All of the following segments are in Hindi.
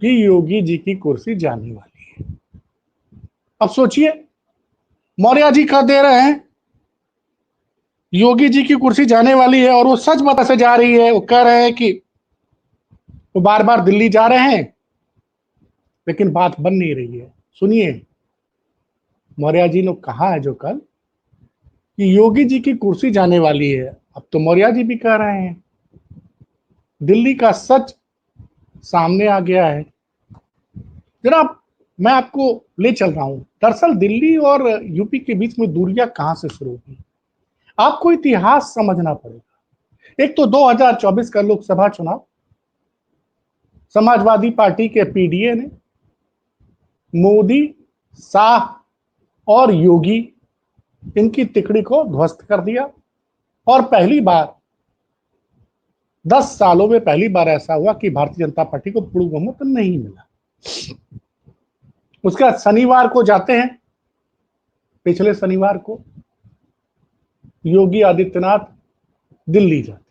कि योगी जी की कुर्सी जाने वाली है। अब सोचिए, मौर्य जी कह दे रहे हैं योगी जी की कुर्सी जाने वाली है, और वो सच बता से जा रही है। वो कह रहे हैं कि वो बार बार दिल्ली जा रहे हैं, लेकिन बात बन नहीं रही है। सुनिए, मौर्य जी ने कहा है जो कल कि योगी जी की कुर्सी जाने वाली है। अब तो मौर्य जी भी कह रहे हैं, दिल्ली का सच सामने आ गया है। जनाब, मैं आपको ले चल रहा हूं। दरअसल दिल्ली और यूपी के बीच में दूरियां कहां से शुरू हुई, आपको इतिहास समझना पड़ेगा। एक तो 2024 का लोकसभा चुनाव, समाजवादी पार्टी के पीडीए ने मोदी, शाह और योगी इनकी तिकड़ी को ध्वस्त कर दिया। और पहली बार 10 सालों में पहली बार ऐसा हुआ कि भारतीय जनता पार्टी को पूर्ण बहुमत नहीं मिला। उसके बाद शनिवार को जाते हैं, पिछले शनिवार को योगी आदित्यनाथ दिल्ली जाते हैं,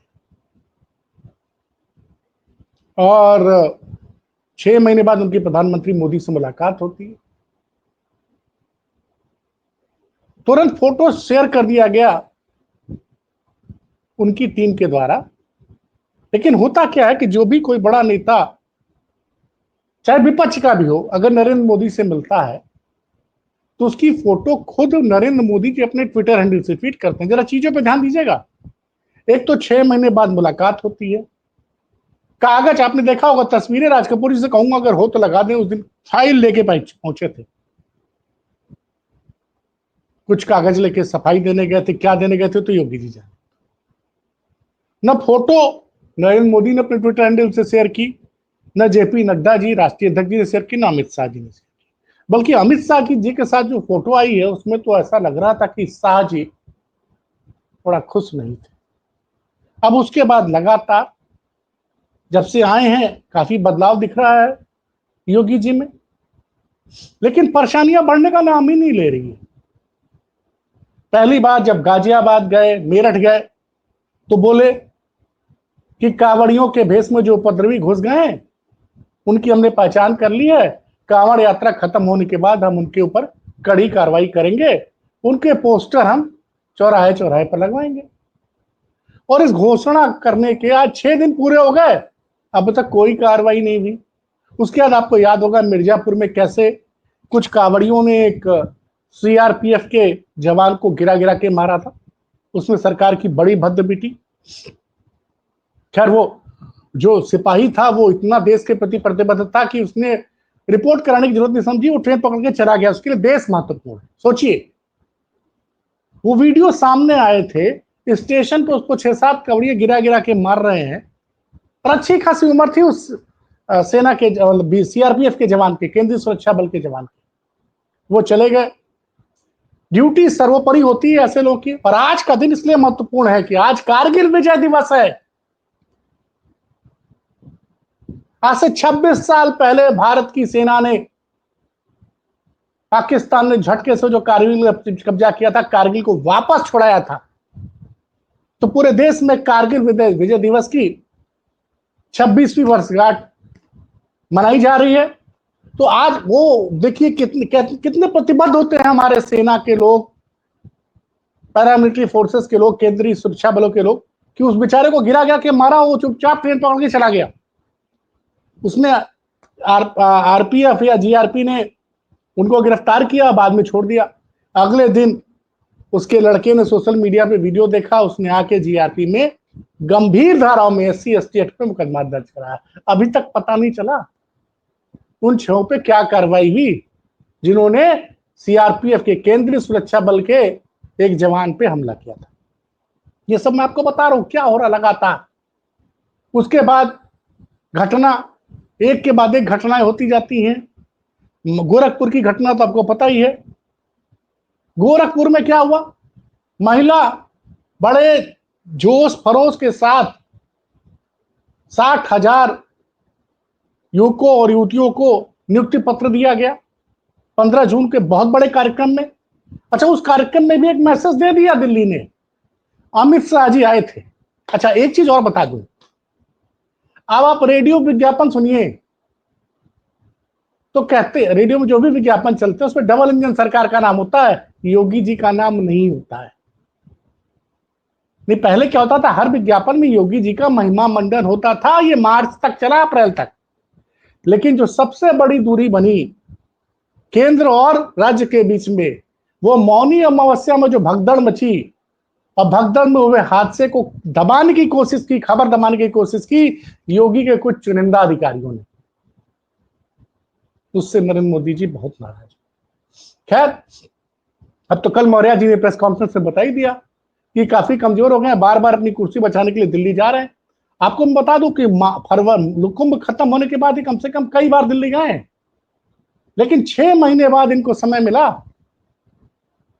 और 6 महीने बाद उनकी प्रधानमंत्री मोदी से मुलाकात होती है। तुरंत फोटो शेयर कर दिया गया उनकी टीम के द्वारा। लेकिन होता क्या है कि जो भी कोई बड़ा नेता, चाहे विपक्ष का भी हो, अगर नरेंद्र मोदी से मिलता है तो उसकी फोटो खुद नरेंद्र मोदी के अपने ट्विटर हैंडल से ट्वीट करते हैं। जरा चीजों पे ध्यान दीजिएगा। एक तो 6 महीने बाद मुलाकात होती है, कागज आपने देखा होगा, तस्वीरें राज कपूर जी से कहूंगा अगर हो तो लगा दें। उस दिन फाइल लेके पहुंचे थे, कुछ कागज लेके सफाई देने गए थे, क्या देने गए थे तो योगी जी जाने। न फोटो नरेंद्र मोदी ने अपने ट्विटर हैंडल से शेयर की, न जेपी नड्डा जी राष्ट्रीय अध्यक्ष जी ने शेयर की, न अमित शाह जी ने शेयर की। बल्कि अमित शाह जी के साथ जो फोटो आई है उसमें तो ऐसा लग रहा था कि शाह जी थोड़ा खुश नहीं थे। अब उसके बाद लगातार जब से आए हैं काफी बदलाव दिख रहा है योगी जी में, लेकिन परेशानियां बढ़ने का नाम ही नहीं ले रही है। पहली बार जब गाजियाबाद गए, मेरठ गए, तो बोले कि कांवड़ियों के भेष में जो उपद्रवी घुस गए हैं उनकी हमने पहचान कर ली है। कांवड़ यात्रा खत्म होने के बाद हम उनके ऊपर कड़ी कार्रवाई करेंगे, उनके पोस्टर हम चौराहे चौराहे पर लगवाएंगे। और इस घोषणा करने के आज 6 दिन पूरे हो गए, अब तक कोई कार्रवाई नहीं हुई। उसके बाद आपको याद होगा मिर्जापुर में कैसे कुछ कांवड़ियों ने एक सीआरपीएफ के जवान को गिरा गिरा के मारा था, उसमें सरकार की बड़ी भद्द बीटी। खैर, वो जो सिपाही था वो इतना देश के प्रति प्रतिबद्ध था कि उसने रिपोर्ट कराने की जरूरत नहीं समझी, वो ट्रेन पकड़ के चला गया। उसके लिए देश महत्वपूर्ण है। सोचिए, वो वीडियो सामने आए थे, स्टेशन पे उसको 6-7 कवड़िए गिरा गिरा के मार रहे हैं, और अच्छी खासी उम्र थी उस सेना के सीआरपीएफ के जवान के, केंद्रीय सुरक्षा बल के जवान के। वो चले गए। ड्यूटी सर्वोपरि होती है ऐसे लोगों की। और आज का दिन इसलिए महत्वपूर्ण है कि आज कारगिल विजय दिवस है। आज से 26 साल पहले भारत की सेना ने पाकिस्तान ने झटके से जो कारगिल कब्जा किया था, कारगिल को वापस छुड़ाया था। तो पूरे देश में कारगिल विजय दिवस की 26वीं वर्षगांठ मनाई जा रही है। तो आज वो देखिए कितने प्रतिबद्ध होते हैं हमारे सेना के लोग, पैरामिलिट्री फोर्सेस के लोग, केंद्रीय सुरक्षा बलों के लोग, कि उस बेचारे को गिरा गया के मारा, वो चुपचाप ट्रेन पकड़ के चला गया। उसने आरपीएफ या जीआरपी ने उनको गिरफ्तार किया, बाद में छोड़ दिया। अगले दिन उसके लड़के ने सोशल मीडिया पे वीडियो देखा, उसने आके जीआरपी में गंभीर धाराओं में SC/ST एक्ट पे मुकदमा दर्ज कराया। अभी तक पता नहीं चला उन 6 पे क्या कार्रवाई हुई जिन्होंने सीआरपीएफ के, केंद्रीय सुरक्षा बल के एक जवान पे हमला किया था। ये सब मैं आपको बता रहा हूं क्या हो रहा लगातार। उसके बाद घटना, एक के बाद एक घटनाएं होती जाती हैं। गोरखपुर की घटना तो आपको पता ही है। गोरखपुर में क्या हुआ, महिला बड़े जोश फरोश के साथ 60,000 युवकों और युवतियों को नियुक्ति पत्र दिया गया 15 जून के बहुत बड़े कार्यक्रम में। अच्छा, उस कार्यक्रम में भी एक मैसेज दे दिया दिल्ली ने, अमित शाह जी आए थे। अच्छा, एक चीज और बता दूं, अब आप रेडियो विज्ञापन सुनिए, तो कहते रेडियो में जो भी विज्ञापन चलते हैं उसमें डबल इंजन सरकार का नाम होता है, योगी जी का नाम नहीं होता है। नहीं, पहले क्या होता था, हर विज्ञापन में योगी जी का महिमा मंडन होता था। ये मार्च तक चला, अप्रैल तक। लेकिन जो सबसे बड़ी दूरी बनी केंद्र और राज्य के बीच में, वो मौनी अमावस्या में जो भगदड़ मची, और भगदड़ में हुए हादसे को दबाने की कोशिश की, खबर दबाने की कोशिश की योगी के कुछ चुनिंदा अधिकारियों ने। उससे नरेंद्र मोदी जी बहुत नाराज। खैर, अब तो कल मौर्य जी ने प्रेस कॉन्फ्रेंस में बता ही दिया कि काफी कमजोर हो गए हैं, बार बार अपनी कुर्सी बचाने के लिए दिल्ली जा रहे हैं। आपको मैं बता दूं कि फरवरी कुंभ खत्म होने के बाद ही कम से कम कई बार दिल्ली गए हैं, लेकिन 6 महीने बाद इनको समय मिला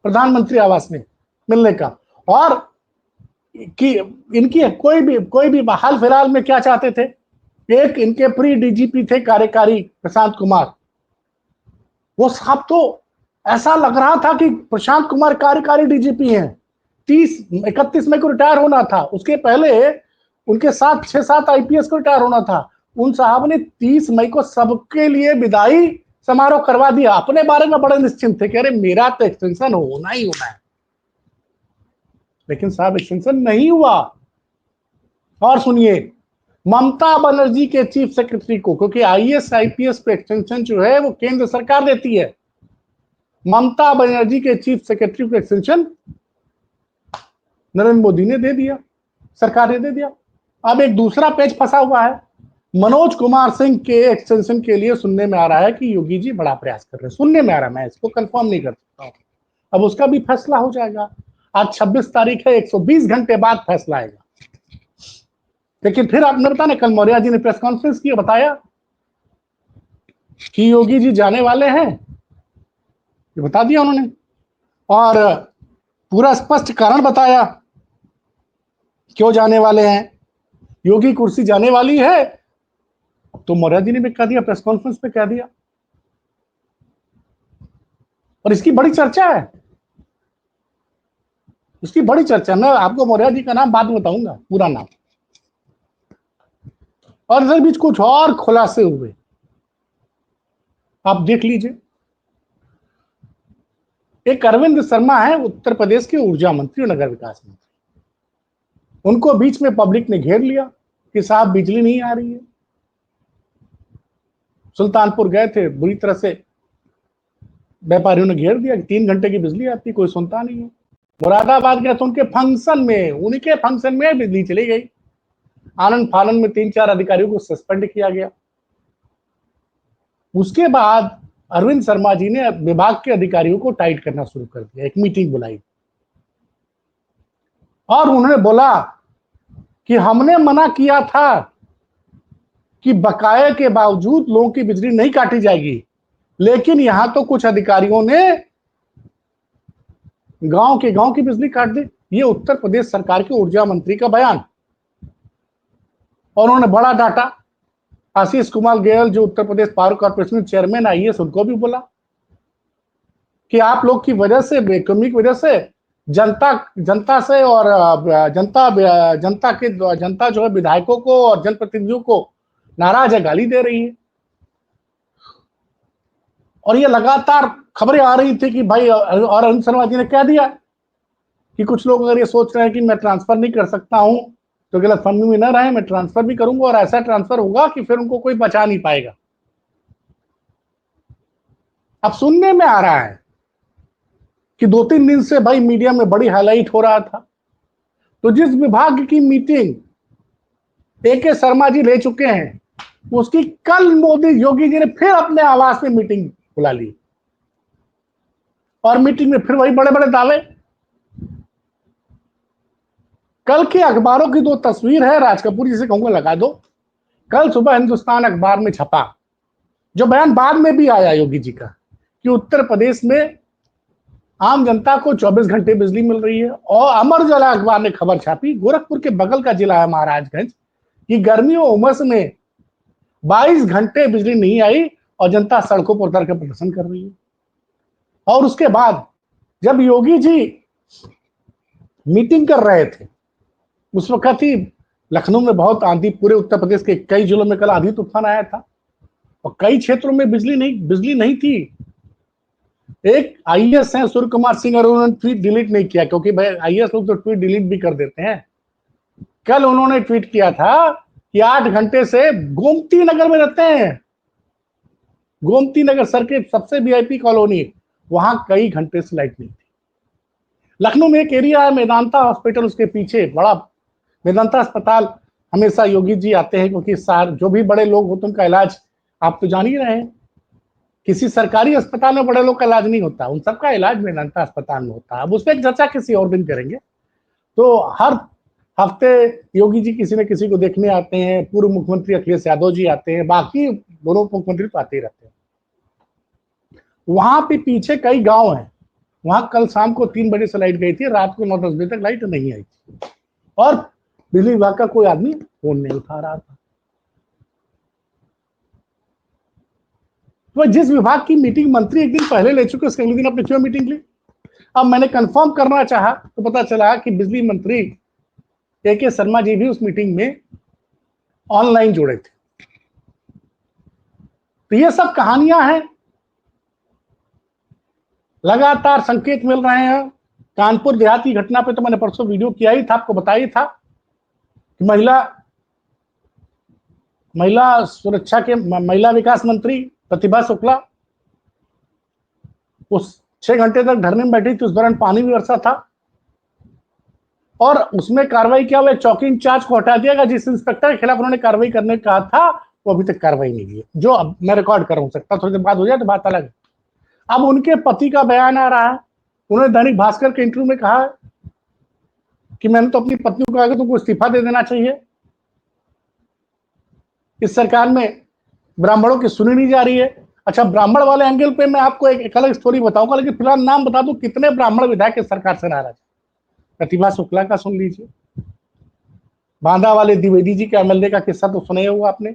प्रधानमंत्री आवास में मिलने का। और कि इनकी कोई भी हाल फिलहाल में क्या चाहते थे, एक इनके प्री डीजीपी थे कार्यकारी प्रशांत कुमार, वो साहब तो ऐसा लग रहा था कि प्रशांत कुमार कार्यकारी डीजीपी हैं। 31 मई को रिटायर होना था, उसके पहले उनके साथ 6-7 आईपीएस को रिटायर होना था। उन साहब ने 30 मई को सबके लिए विदाई समारोह करवा दिया। अपने बारे में बड़े निश्चिंत थे कि अरे मेरा तो एक्सटेंशन होना ही होना है। लेकिन साहब एक्सटेंशन नहीं हुआ। और सुनिए, ममता बनर्जी के चीफ सेक्रेटरी को, क्योंकि आईएएस आईपीएस पे एक्सटेंशन जो है वो केंद्र सरकार देती है, ममता बनर्जी के चीफ सेक्रेटरी को एक्सटेंशन नरेंद्र मोदी ने दे दिया, सरकार ने दे दिया। अब एक दूसरा पेच फंसा हुआ है। मनोज कुमार सिंह के एक्सटेंशन के लिए सुनने में आ रहा है कि योगी जी बड़ा प्रयास कर रहे हैं। सुनने में आ रहा है, मैं इसको कंफर्म नहीं कर सकता हूं। अब उसका भी फैसला हो जाएगा। आज 26 तारीख है, 120 घंटे बाद फैसला आएगा। लेकिन फिर आपने बताया, कल मौर्य जी ने प्रेस कॉन्फ्रेंस की, बताया कि योगी जी जाने वाले हैं, ये बता दिया उन्होंने, और पूरा स्पष्ट कारण बताया क्यों जाने वाले हैं। योगी कुर्सी जाने वाली है तो मौर्य जी ने भी कह दिया, प्रेस कॉन्फ्रेंस में कह दिया, और इसकी बड़ी चर्चा है। इसकी बड़ी चर्चा, मैं आपको मौर्य जी का नाम बाद में बताऊंगा, पूरा नाम। और इधर बीच कुछ और खुलासे हुए, आप देख लीजिए। एक अरविंद शर्मा है, उत्तर प्रदेश के ऊर्जा मंत्री और नगर विकास मंत्री, उनको बीच में पब्लिक ने घेर लिया कि साहब बिजली नहीं आ रही है। सुल्तानपुर गए थे, बुरी तरह से व्यापारियों ने घेर दिया कि 3 घंटे की बिजली आती, कोई सुनता नहीं है। मुरादाबाद गए तो उनके फंक्शन में बिजली चली गई। आनंद फानंद में 3-4 अधिकारियों को सस्पेंड किया गया। उसके बाद अरविंद शर्मा जी ने विभाग के अधिकारियों को टाइट करना शुरू कर दिया। एक मीटिंग बुलाई और उन्होंने बोला कि हमने मना किया था कि बकाये के बावजूद लोगों की बिजली नहीं काटी जाएगी, लेकिन यहां तो कुछ अधिकारियों ने गांव की बिजली काट दी। ये उत्तर प्रदेश सरकार के ऊर्जा मंत्री का बयान। और उन्होंने बड़ा डाटा आशीष कुमार गोयल, जो Uttar Pradesh power corporation chairman IAS, उनको भी बोला कि आप लोग की वजह से, बेकमी की वजह से जनता से और जनता जो है विधायकों को और जनप्रतिनिधियों को नाराज है, गाली दे रही है। और ये लगातार खबरें आ रही थी कि भाई, और अरुण शर्मा जी ने कह दिया कि कुछ लोग अगर ये सोच रहे हैं कि मैं ट्रांसफर नहीं कर सकता हूं तो गलतफहमी में न रहे, मैं ट्रांसफर भी करूंगा, और ऐसा ट्रांसफर होगा कि फिर उनको कोई बचा नहीं पाएगा। अब सुनने में आ रहा है कि 2-3 दिन से भाई मीडिया में बड़ी हाईलाइट हो रहा था। तो जिस विभाग की मीटिंग ए शर्मा जी ले चुके हैं, उसकी कल योगी जी ने फिर अपने आवास में मीटिंग बुला ली, और मीटिंग में फिर वही बड़े बड़े दावे। कल के अखबारों की 2 तस्वीर है, राज कपूर जी से कहूंगा लगा दो। कल सुबह हिंदुस्तान अखबार में छपा, जो बयान बाद में भी आया योगी जी का, कि उत्तर प्रदेश में आम जनता को 24 घंटे बिजली मिल रही है। और अमर उजाला अखबार ने खबर छापी, गोरखपुर के बगल का जिला है महाराजगंज, कि गर्मियों उमस में 22 घंटे बिजली नहीं आई और जनता सड़कों पर उतर कर प्रदर्शन कर रही है। और उसके बाद जब योगी जी मीटिंग कर रहे थे, उस वक्त ही लखनऊ में बहुत आंधी, पूरे उत्तर प्रदेश के कई जिलों में कल आंधी तूफान आया था। और कई क्षेत्रों में बिजली नहीं थी। एक आईएएस हैं सूर्य कुमार सिंह, और उन्होंने ट्वीट डिलीट नहीं किया, क्योंकि भाई आईएएस लोग तो ट्वीट डिलीट भी कर देते हैं। कल उन्होंने ट्वीट किया था कि 8 घंटे से गोमती नगर में रहते हैं, गोमती नगर सर्किट सबसे वीआईपी कॉलोनी, वहां कई घंटे से लाइट नहीं थी। लखनऊ में एक एरिया है मेदांता हॉस्पिटल, उसके पीछे बड़ा मेदांता अस्पताल, हमेशा योगी जी आते हैं, क्योंकि जो भी बड़े लोग होते हैं उनका इलाज आप तो जान ही रहे हैं। किसी सरकारी अस्पताल में बड़े लोग का इलाज नहीं होता, उन सबका इलाज मेदांता अस्पताल में होता है। अब उस पर एक चर्चा किसी और दिन करेंगे। तो हर हफ्ते योगी जी किसी न किसी को देखने आते हैं, पूर्व मुख्यमंत्री अखिलेश यादव जी आते हैं, बाकी दोनों मुख्यमंत्री तो आते ही रहते हैं। वहां पे पीछे कई गांव हैं, वहां कल शाम को 3 बजे से लाइट गई थी, रात को 9-10 बजे तक लाइट नहीं आई थी, और बिजली विभाग का कोई आदमी फोन नहीं उठा रहा था। तो जिस विभाग की मीटिंग मंत्री एक दिन पहले ले चुके, उसके अगले दिन आपने क्यों मीटिंग ली? अब मैंने कंफर्म करना चाहा तो पता चला कि बिजली मंत्री के शर्मा जी भी उस मीटिंग में ऑनलाइन जुड़े थे। तो ये सब कहानियां हैं, लगातार संकेत मिल रहे हैं। कानपुर देहात की घटना पे तो मैंने परसों वीडियो किया ही था, आपको बताया था कि महिला सुरक्षा के महिला विकास मंत्री प्रतिभा शुक्ला उस 6 घंटे तक धरने में बैठी थी, उस दौरान पानी भी बरसा था, और उसमें कार्रवाई क्या हुआ, चौकी इंचार्ज को हटा दिया गया। जिस इंस्पेक्टर के खिलाफ उन्होंने कार्रवाई करने कहा था, वो अभी तक कार्रवाई नहीं की, जो अब मैं रिकॉर्ड कर सकता, थोड़ी देर बाद हो जाए तो बात अलग है। अब उनके पति का बयान आ रहा है, उन्होंने दैनिक भास्कर के इंटरव्यू में कहा कि मैंने तो अपनी पत्नी को कहा कि तुमको इस्तीफा दे देना चाहिए, इस सरकार में ब्राह्मणों की सुनी नहीं जा रही है। अच्छा, ब्राह्मण वाले एंगल पे मैं आपको एक अलग स्टोरी बताऊंगा, लेकिन फिलहाल नाम बता दूं कितने ब्राह्मण विधायक इस सरकार से नाराज। प्रतिभा शुक्ला का सुन लीजिए, बांदा वाले द्विवेदी जी के एमएलए का किस्सा तो सुने हुआ आपने।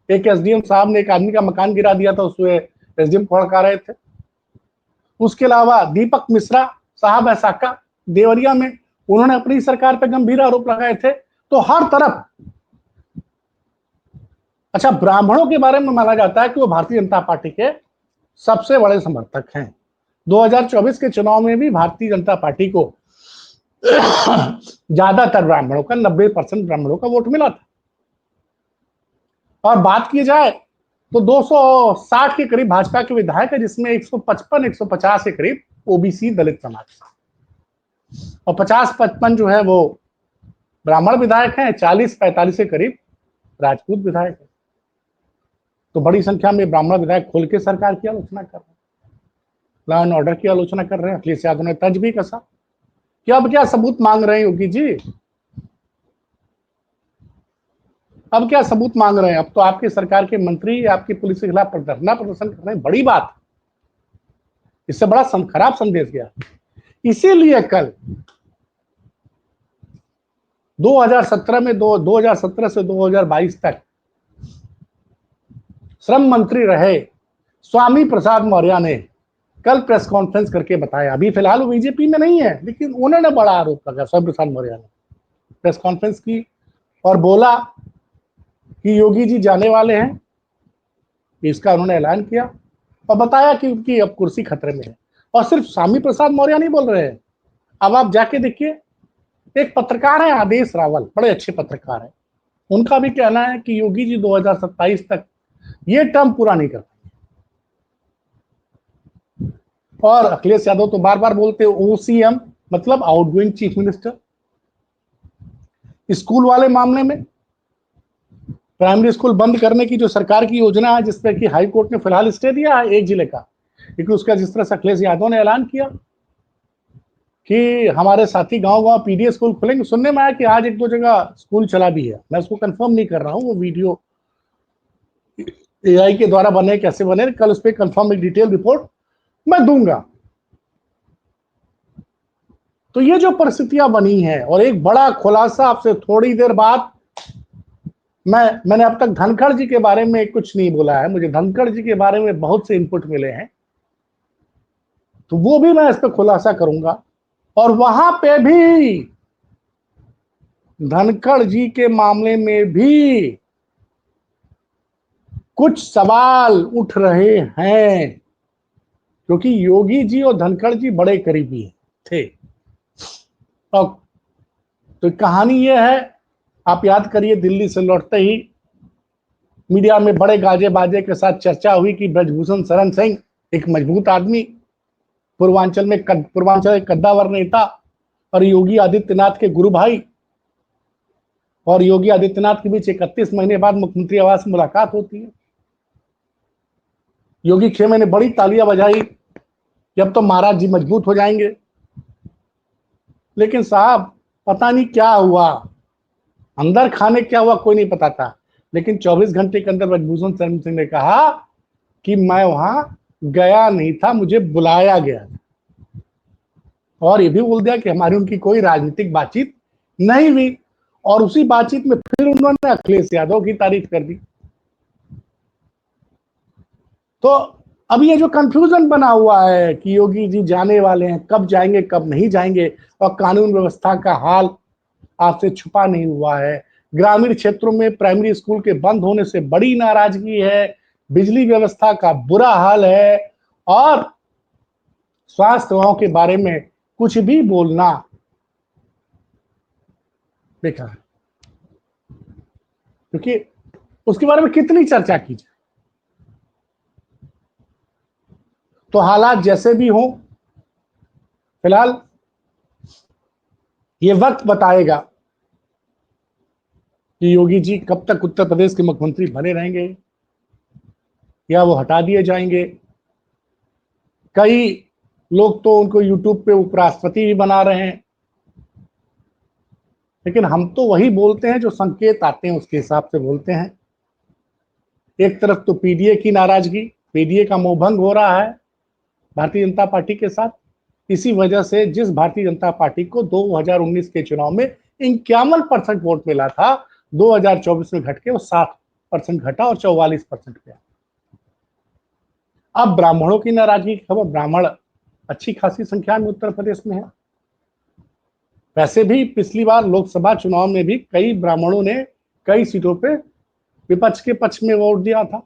एक एसडीएम साहब ने एक आदमी का मकान गिरा दिया था, उसमें एसडीएम को हड़का रहे थे। उसके अलावा दीपक मिश्रा साहब ऐसाका देवरिया में, उन्होंने अपनी सरकार पर गंभीर आरोप लगाए थे। तो हर तरफ, अच्छा, ब्राह्मणों के बारे में माना जाता है कि वो भारतीय जनता पार्टी के सबसे बड़े समर्थक हैं। 2024 के चुनाव में भी भारतीय जनता पार्टी को ज्यादातर ब्राह्मणों का 90% ब्राह्मणों का वोट मिला था। और बात की जाए तो 260 के करीब भाजपा के विधायक है, जिसमें 155-150 के करीब ओबीसी दलित समाज, और 50-55 जो है वो ब्राह्मण विधायक हैं, 40-45 के करीब राजपूत विधायक है। तो बड़ी संख्या में ब्राह्मण विधायक खुल के सरकार की आलोचना कर रहे हैं, लॉ एंड ऑर्डर की आलोचना कर रहे हैं। अखिलेश यादव ने तंज भी कसा कि अब क्या सबूत मांग रहे हैं योगी जी, अब क्या सबूत मांग रहे हैं? अब तो आपकी सरकार के मंत्री आपकी पुलिस के खिलाफ धरना प्रदर्शन कर रहे हैं, बड़ी बात। इससे बड़ा खराब संदेश गया। इसीलिए कल 2017 से 2022 तक श्रम मंत्री रहे स्वामी प्रसाद मौर्य ने कल प्रेस कॉन्फ्रेंस करके बताया, अभी फिलहाल वो बीजेपी में नहीं है, लेकिन उन्होंने बड़ा आरोप लगाया, स्वामी प्रसाद मौर्य ने प्रेस कॉन्फ्रेंस की और बोला कि योगी जी जाने वाले हैं, इसका उन्होंने ऐलान किया, और बताया कि उनकी अब कुर्सी खतरे में है। और सिर्फ स्वामी प्रसाद मौर्य नहीं बोल रहे हैं, अब आप जाके देखिए, एक पत्रकार है आदेश रावल, बड़े अच्छे पत्रकार हैं, उनका भी कहना है कि योगी जी 2027 तक ये टर्म पूरा नहीं कर। और अखिलेश यादव तो बार बार बोलते हैं ओसीएम, मतलब आउटगोइंग चीफ मिनिस्टर। स्कूल वाले मामले में प्राइमरी स्कूल बंद करने की जो सरकार की योजना है, जिसपे कि हाई कोर्ट ने फिलहाल स्टे दिया है एक जिले का, क्योंकि उसका जिस तरह से अखिलेश यादव ने ऐलान किया कि हमारे साथी गांव गांव पीडीएस स्कूल खुलेंगे, सुनने में आया कि आज 1-2 जगह स्कूल चला भी है, मैं उसको कंफर्म नहीं कर रहा हूं, वो वीडियो एआई के द्वारा बने कैसे बने, कल उस पर कंफर्म एक डिटेल रिपोर्ट मैं दूंगा। तो ये जो परिस्थितियां बनी है, और एक बड़ा खुलासा आपसे थोड़ी देर बाद, मैंने अब तक धनखड़ जी के बारे में कुछ नहीं बोला है, मुझे धनखड़ जी के बारे में बहुत से इनपुट मिले हैं, तो वो भी मैं इस पर खुलासा करूंगा। और वहां पे भी धनखड़ जी के मामले में भी कुछ सवाल उठ रहे हैं, क्योंकि योगी जी और धनखड़ जी बड़े करीबी थे। और तो कहानी यह है, आप याद करिए, दिल्ली से लौटते ही मीडिया में बड़े गाजे बाजे के साथ चर्चा हुई कि ब्रजभूषण शरण सिंह एक मजबूत आदमी, पूर्वांचल एक कद्दावर नेता और योगी आदित्यनाथ के गुरु भाई, और योगी आदित्यनाथ के बीच 31 महीने बाद मुख्यमंत्री आवास में मुलाकात होती है। योगी खेमे ने बड़ी तालियां बजाई कि अब तो महाराज जी मजबूत हो जाएंगे। लेकिन साहब पता नहीं क्या हुआ, अंदर खाने क्या हुआ कोई नहीं पता था। लेकिन 24 घंटे के अंदर ब्रजभूषण शरण सिंह ने कहा कि मैं वहां गया नहीं था, मुझे बुलाया गया। और ये भी बोल दिया कि हमारी उनकी कोई राजनीतिक बातचीत नहीं हुई। और उसी बातचीत में फिर उन्होंने अखिलेश यादव की तारीफ कर दी। तो अब ये जो कंफ्यूजन बना हुआ है कि योगी जी जाने वाले हैं, कब जाएंगे कब नहीं जाएंगे, और कानून व्यवस्था का हाल आपसे छुपा नहीं हुआ है। ग्रामीण क्षेत्रों में प्राइमरी स्कूल के बंद होने से बड़ी नाराजगी है, बिजली व्यवस्था का बुरा हाल है, और स्वास्थ्य सेवाओं के बारे में कुछ भी बोलना बेकार है, क्योंकि उसके बारे में कितनी चर्चा की जाए। तो हालात जैसे भी हों, फिलहाल ये वक्त बताएगा कि योगी जी कब तक उत्तर प्रदेश के मुख्यमंत्री बने रहेंगे या वो हटा दिए जाएंगे। कई लोग तो उनको यूट्यूब पे उपराष्ट्रपति भी बना रहे हैं, लेकिन हम तो वही बोलते हैं जो संकेत आते हैं उसके हिसाब से बोलते हैं। एक तरफ तो पीडीए की नाराजगी, पीडीए का मोहभंग हो रहा है भारतीय जनता पार्टी के साथ। इसी वजह से जिस भारतीय जनता पार्टी को 2019 के चुनाव में 51% वोट मिला था, 2024 में घट के वो 60% घटा और 44% पे। अब ब्राह्मणों की नाराजगी की खबर, ब्राह्मण अच्छी खासी संख्या में उत्तर प्रदेश में है। वैसे भी पिछली बार लोकसभा चुनाव में भी कई ब्राह्मणों ने कई सीटों पे विपक्ष के पक्ष में वोट दिया था।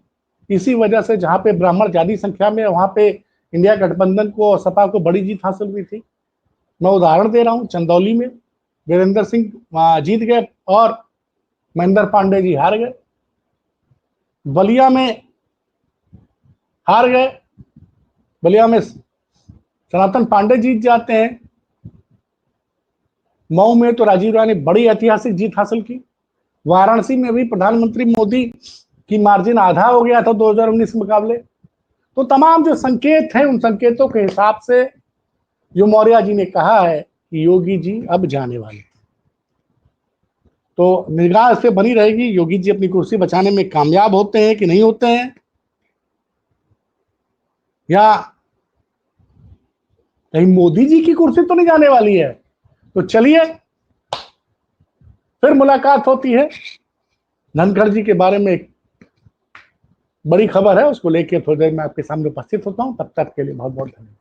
इसी वजह से जहां पे ब्राह्मण ज्यादा संख्या में, वहां पे इंडिया गठबंधन को और सपा को बड़ी जीत हासिल हुई थी। मैं उदाहरण दे रहा हूं, चंदौली में वीरेंद्र सिंह जीत गए और महेंद्र पांडे जी हार गए। बलिया में हार गए, बलिया में सनातन पांडे जीत जाते हैं। मऊ में तो राजीव राय ने बड़ी ऐतिहासिक जीत हासिल की। वाराणसी में भी प्रधानमंत्री मोदी की मार्जिन आधा हो गया था 2019 के मुकाबले। तो तमाम जो संकेत हैं, उन संकेतों के हिसाब से जो मौर्य जी ने कहा है कि योगी जी अब जाने वाले, तो निगाह इस पे बनी रहेगी योगी जी अपनी कुर्सी बचाने में कामयाब होते हैं कि नहीं होते हैं, या कहीं मोदी जी की कुर्सी तो नहीं जाने वाली है। तो चलिए फिर मुलाकात होती है। धनखड़ जी के बारे में एक बड़ी खबर है, उसको लेकर थोड़ी देर में आपके सामने उपस्थित होता हूं। तब तक के लिए बहुत बहुत धन्यवाद।